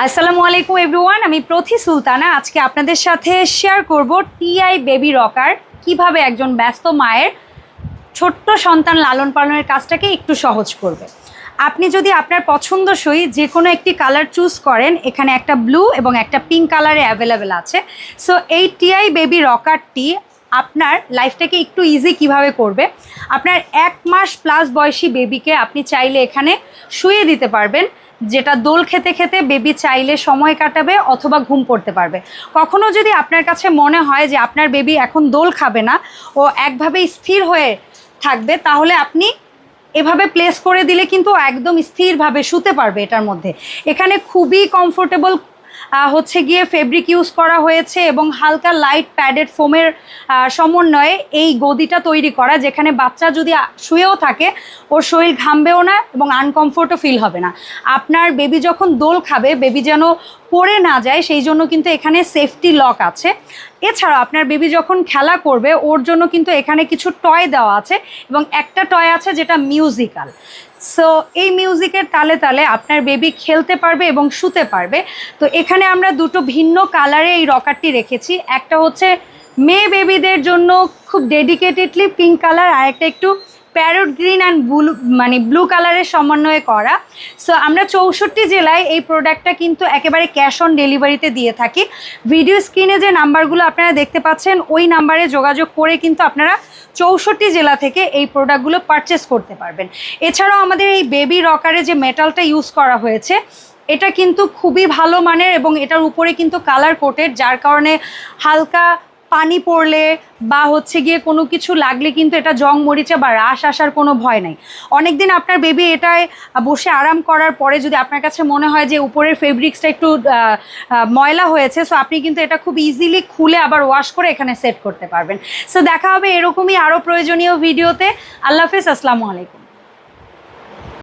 আসসালামু আলাইকুম এভরিওয়ান, আমি প্রথি সুলতানা। আজকে আপনাদের সাথে শেয়ার করব টিআই বেবি রকার কিভাবে একজন ব্যস্ত মায়ের ছোট্ট সন্তান লালন পালনের কাজটাকে একটু সহজ করবে। আপনি যদি আপনার পছন্দসই যে কোনো একটি কালার চুজ করেন, এখানে একটা ব্লু এবং একটা পিঙ্ক কালারে অ্যাভেলেবেল আছে। সো এই টিআই বেবি রকারটি আপনার লাইফটাকে একটু ইজি কিভাবে করবে। আপনার 1 মাস প্লাস বয়সী বেবিকে আপনি চাইলে এখানে শুয়ে দিতে পারবেন, যেটা দোল খেতে খেতে বেবি চাইলে সময় কাটাবে অথবা ঘুম পড়তে পারবে। কখনো যদি আপনার কাছে মনে হয় যে আপনার বেবি এখন দোল খাবে না, ও একভাবে স্থির হয়ে থাকবে, তাহলে আপনি এভাবে প্লেস করে দিলে কিন্তু একদম স্থিরভাবে শুতে পারবে এটার মধ্যে। এখানে খুবই কমফোর্টেবল হচ্ছে গিয়ে ফেব্রিক ইউজ করা হয়েছে এবং হালকা লাইট প্যাডেড ফোমের সমন্বয়ে এই গদিটা তৈরি করা, যেখানে বাচ্চা যদি শুয়েও থাকে ওর শরীর ঘামবেও না এবং আনকমফোর্টও ফিল হবে না। আপনার বেবি যখন দোল খাবে, বেবি যেন পড়ে না যায় সেই জন্য কিন্তু এখানে সেফটি লক আছে। এছাড়াও আপনার বেবি যখন খেলা করবে ওর জন্য কিন্তু এখানে কিছু টয় দেওয়া আছে এবং একটা টয় আছে যেটা মিউজিক্যাল। সো এই মিউজিকের তালে তালে আপনার বেবি খেলতে পারবে এবং শুতে পারবে। তো এখানে আমরা দুটো ভিন্ন কালারে এই রকারটি রেখেছি। একটা হচ্ছে মেয়ে বেবিদের জন্য খুব ডেডিকেটেডলি পিঙ্ক কালার, আর একটা একটু প্যারট গ্রিন অ্যান্ড ব্লু কালারের সমন্বয়ে করা। সো আমরা 64 জেলায় এই প্রোডাক্টটা কিন্তু একেবারে ক্যাশ অন ডেলিভারিতে দিয়ে থাকি। ভিডিও স্ক্রিনে যে নাম্বারগুলো আপনারা দেখতে পাচ্ছেন ওই নাম্বারে যোগাযোগ করে কিন্তু আপনারা 64 জেলা থেকে এই প্রোডাক্টগুলো পারচেস করতে পারবেন। এছাড়াও আমাদের এই বেবি রকারে যে মেটালটা ইউজ করা হয়েছে এটা কিন্তু খুবই ভালো মানের এবং এটার উপরে কিন্তু কালার কোটেড, যার কারণে হালকা পানি পড়লে বা হচ্ছে গিয়ে কোনো কিছু লাগলে কিন্তু এটা জং মরিচে বা রাশ আসার কোনো ভয় নাই। অনেকদিন আপনার বেবি এটায় বসে আরাম করার পরে যদি আপনার কাছে মনে হয় যে উপরের ফেব্রিক্সটা একটু ময়লা হয়েছে, সো আপনি কিন্তু এটা খুব ইজিলি খুলে আবার ওয়াশ করে এখানে সেট করতে পারবেন। সো দেখা হবে এরকমই আরও প্রয়োজনীয় ভিডিওতে। আল্লাহ হাফেজ, আসসালামু আলাইকুম।